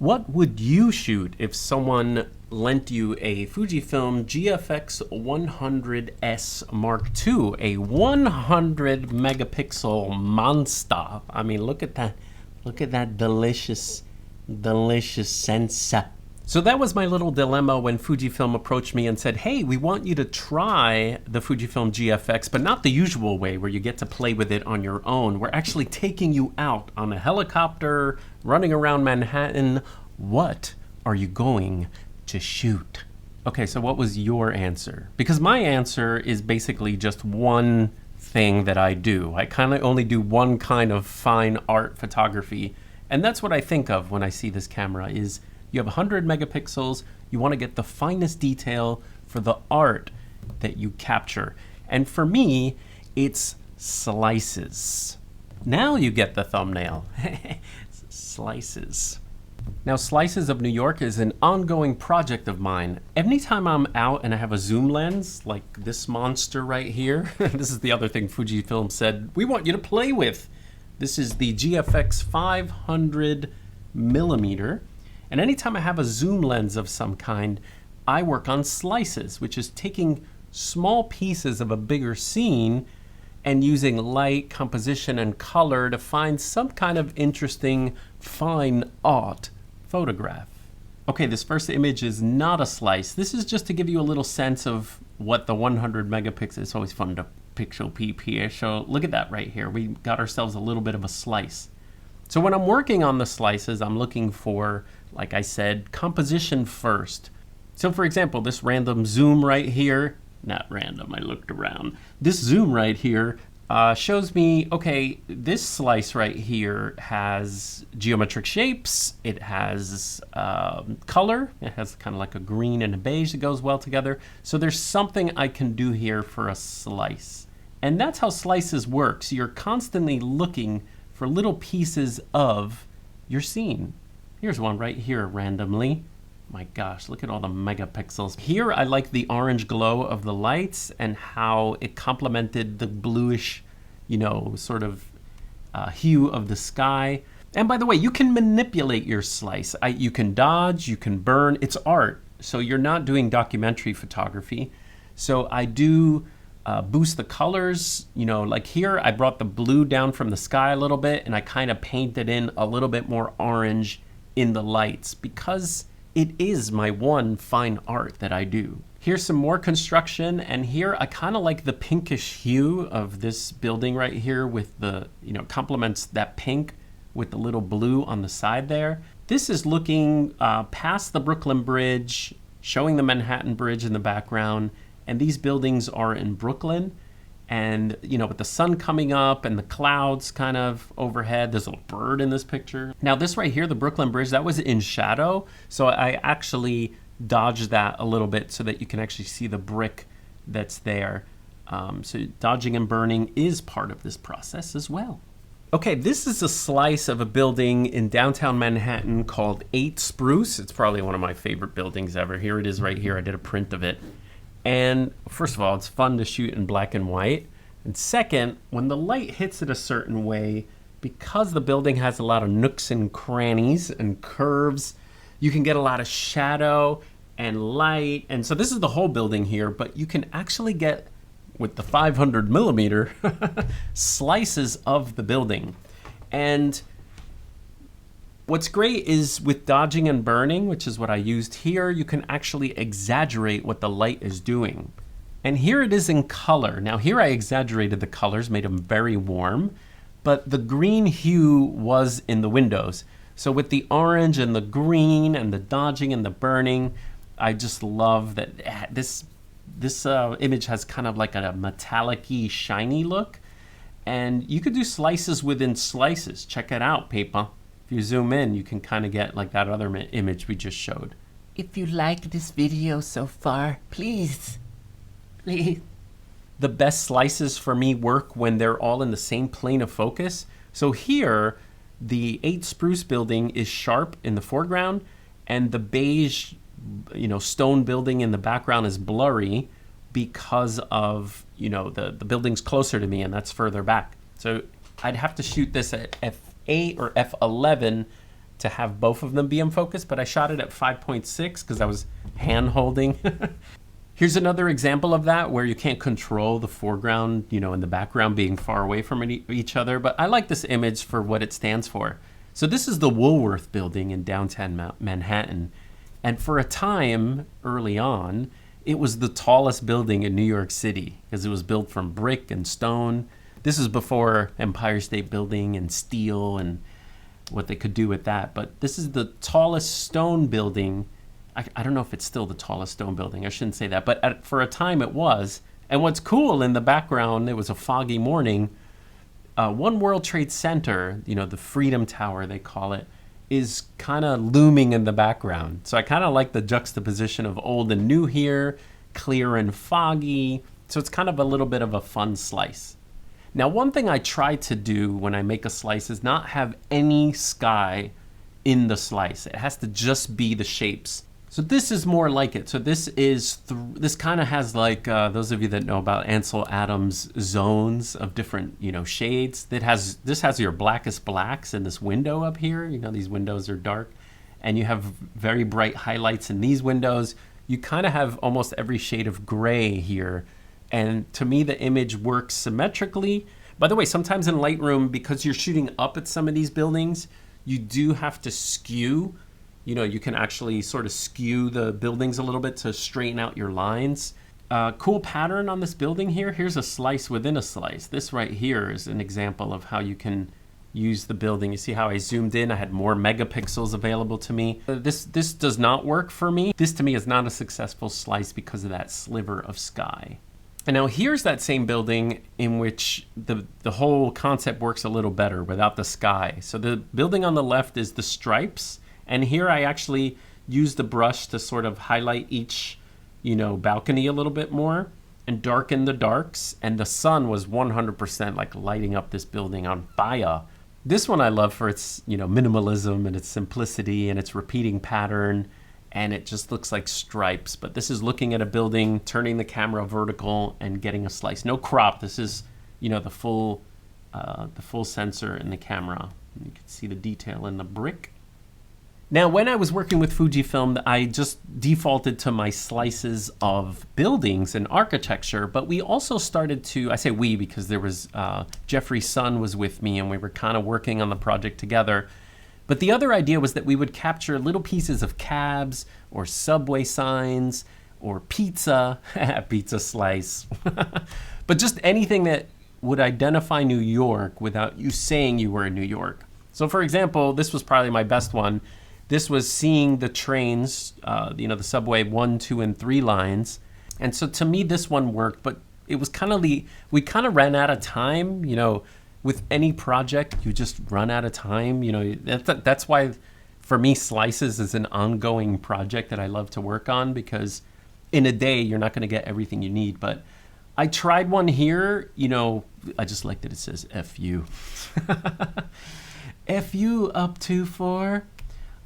What would you shoot if someone lent you a Fujifilm GFX 100S Mark II, a 100 megapixel monster? I mean, look at that. Look at that delicious sensor. So that was my little dilemma when Fujifilm approached me and said, hey, we want you to try the Fujifilm GFX, but not the usual way where you get to play with it on your own. We're actually taking you out on a helicopter, running around Manhattan. What are you going to shoot? Okay, so what was your answer? Because my answer is basically just one thing that I do. I kind of only do one kind of fine art photography. And that's what I think of when I see this camera is you have 100 megapixels, you want to get the finest detail for the art that you capture. And for me, it's slices. Now you get the thumbnail. Slices. Now, Slices of New York is an ongoing project of mine. Anytime I'm out and I have a zoom lens, like this monster right here, this is the other thing Fujifilm said, we want you to play with. This is the GFX 500 millimeter. And anytime I have a zoom lens of some kind, I work on slices, which is taking small pieces of a bigger scene and using light, composition, and color to find some kind of interesting fine art photograph. Okay, this first image is not a slice. This is just to give you a little sense of what the 100 megapixels, it's always fun to pixel peep here. So look at that right here. We got ourselves a little bit of a slice. So when I'm working on the slices, I'm looking for, like I said, composition first. So for example, this random zoom right here, not random, I looked around. This zoom right here shows me, okay, this slice right here has geometric shapes, it has color, it has kind of like a green and a beige that goes well together. So there's something I can do here for a slice. And that's how slices work. So you're constantly looking for little pieces of your scene. Here's one right here randomly. My gosh, look at all the megapixels. Here I like the orange glow of the lights and how it complemented the bluish, you know, sort of hue of the sky. And by the way, you can manipulate your slice. You can dodge, you can burn, it's art. So you're not doing documentary photography. So I do boost the colors, you know, like here I brought the blue down from the sky a little bit and I kind of painted in a little bit more orange in the lights because it is my one fine art that I do. Here's some more construction, and here I kind of like the pinkish hue of this building right here with the, you know, complements that pink with the little blue on the side there. This is looking past the Brooklyn Bridge, showing the Manhattan Bridge in the background, and these buildings are in Brooklyn. And, you know, with the sun coming up and the clouds kind of overhead, there's a little bird in this picture. Now this right here, the Brooklyn Bridge, that was in shadow. So I actually dodged that a little bit so that you can actually see the brick that's there. So dodging and burning is part of this process as well. Okay, this is a slice of a building in downtown Manhattan called 8 Spruce. It's probably one of my favorite buildings ever. Here it is right here. I did a print of it. And first of all, it's fun to shoot in black and white. And second, when the light hits it a certain way, because the building has a lot of nooks and crannies and curves, you can get a lot of shadow and light. And so this is the whole building here, but you can actually get, with the 500 millimeter, slices of the building. And what's great is with dodging and burning, which is what I used here, you can actually exaggerate what the light is doing. And here it is in color. Now here I exaggerated the colors, made them very warm, but the green hue was in the windows. So with the orange and the green and the dodging and the burning, I just love that this image has kind of like a metallic-y, shiny look. And you could do slices within slices. Check it out, people. If you zoom in, you can kind of get like that other image we just showed. If you like this video so far, please. The best slices for me work when they're all in the same plane of focus. So here, the 8 Spruce building is sharp in the foreground, and the beige, you know, stone building in the background is blurry because of, you know, the building's closer to me and that's further back. So I'd have to shoot this at f8 or f11 to have both of them be in focus, but I shot it at 5.6 because I was hand holding. Here's another example of that where you can't control the foreground, and the background being far away from each other, but I like this image for what it stands for. So this is the Woolworth building in downtown Manhattan. And for a time early on, it was the tallest building in New York City because it was built from brick and stone. This is before Empire State Building and steel and what they could do with that. But this is the tallest stone building. I don't know if it's still the tallest stone building. I shouldn't say that. But for a time it was. And what's cool in the background, it was a foggy morning. One World Trade Center, the Freedom Tower, they call it, is kind of looming in the background. So I kind of like the juxtaposition of old and new here, clear and foggy. So it's kind of a little bit of a fun slice. Now, one thing I try to do when I make a slice is not have any sky in the slice. It has to just be the shapes. So this is more like it. So this kind of has like, those of you that know about Ansel Adams zones of different, shades. This has your blackest blacks in this window up here. These windows are dark. And you have very bright highlights in these windows. You kind of have almost every shade of gray here. And to me, the image works symmetrically. By the way, sometimes in Lightroom, because you're shooting up at some of these buildings, you do have to skew. You can actually sort of skew the buildings a little bit to straighten out your lines. Cool pattern on this building here. Here's a slice within a slice. This right here is an example of how you can use the building. You see how I zoomed in? I had more megapixels available to me. This does not work for me. This to me is not a successful slice because of that sliver of sky. And now here's that same building in which the whole concept works a little better without the sky. So the building on the left is the stripes. And here I actually use the brush to sort of highlight each, balcony a little bit more and darken the darks. And the sun was 100% like lighting up this building on fire. This one I love for its, minimalism and its simplicity and its repeating pattern. And it just looks like stripes. But this is looking at a building, turning the camera vertical and getting a slice. No crop. This is, the full sensor in the camera. You can see the detail in the brick. Now, when I was working with Fujifilm, I just defaulted to my slices of buildings and architecture, but we also started to, I say we because there was, Jeffrey's son was with me and we were kind of working on the project together. But the other idea was that we would capture little pieces of cabs or subway signs or pizza slice, but just anything that would identify New York without you saying you were in New York. So for example, this was probably my best one. This was seeing the trains, the subway 1, 2, and 3 lines. And so to me, this one worked, but it was we kind of ran out of time, with any project, you just run out of time. That's why for me, slices is an ongoing project that I love to work on because in a day, you're not going to get everything you need. But I tried one here, I just like that it says FU. FU up to 4.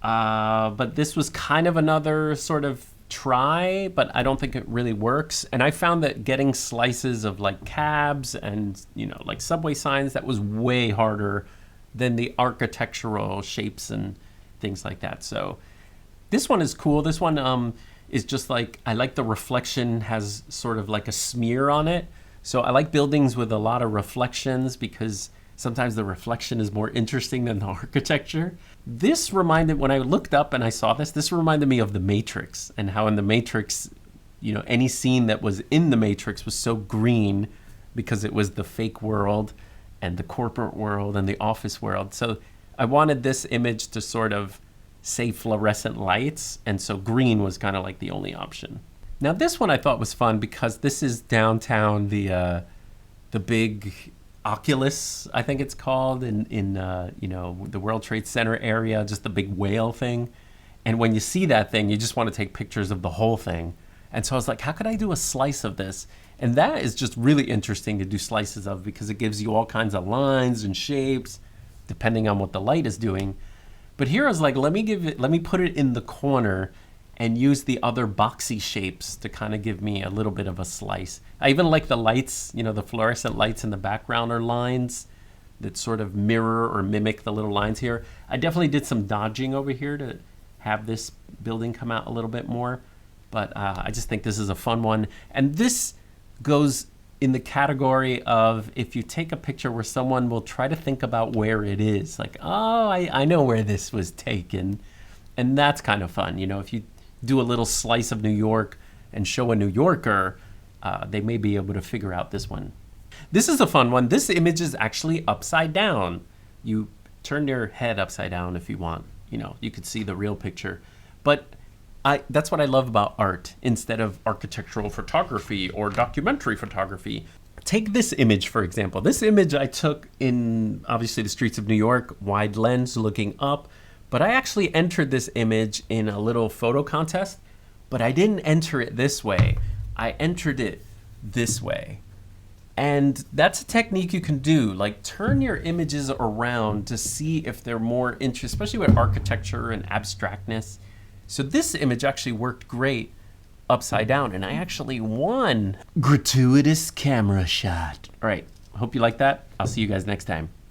But this was kind of another sort of try, but I don't think it really works. And I found that getting slices of like cabs and, like subway signs, that was way harder than the architectural shapes and things like that. So this one is cool. This one is just like, I like the reflection has sort of like a smear on it. So I like buildings with a lot of reflections because sometimes the reflection is more interesting than the architecture. This reminded, when I looked up and I saw this reminded me of The Matrix and how in The Matrix, any scene that was in The Matrix was so green because it was the fake world and the corporate world and the office world. So I wanted this image to sort of say fluorescent lights. And so green was kind of like the only option. Now this one I thought was fun because this is downtown, the big Oculus, I think it's called, in the World Trade Center area, just the big whale thing. And when you see that thing, you just want to take pictures of the whole thing. And so I was like, how could I do a slice of this? And that is just really interesting to do slices of because it gives you all kinds of lines and shapes depending on what the light is doing. But here I was like, let me put it in the corner and use the other boxy shapes to kind of give me a little bit of a slice. I even like the lights, the fluorescent lights in the background are lines. that sort of mirror or mimic the little lines here. I definitely did some dodging over here to have this building come out a little bit more, but I just think this is a fun one. And this goes in the category of if you take a picture where someone will try to think about where it is, like, oh, I know where this was taken. And that's kind of fun. You know, if you do a little slice of New York and show a New Yorker, they may be able to figure out this one. This is a fun one. This image is actually upside down. You turn your head upside down if you want. You know, you could see the real picture. But that's what I love about art instead of architectural photography or documentary photography. Take this image, for example. This image I took in, obviously, the streets of New York, wide lens looking up. But I actually entered this image in a little photo contest, but I didn't enter it this way. I entered it this way. And that's a technique you can do, like turn your images around to see if they're more interesting, especially with architecture and abstractness. So this image actually worked great upside down, and I actually won gratuitous camera shot. All right, hope you like that. I'll see you guys next time.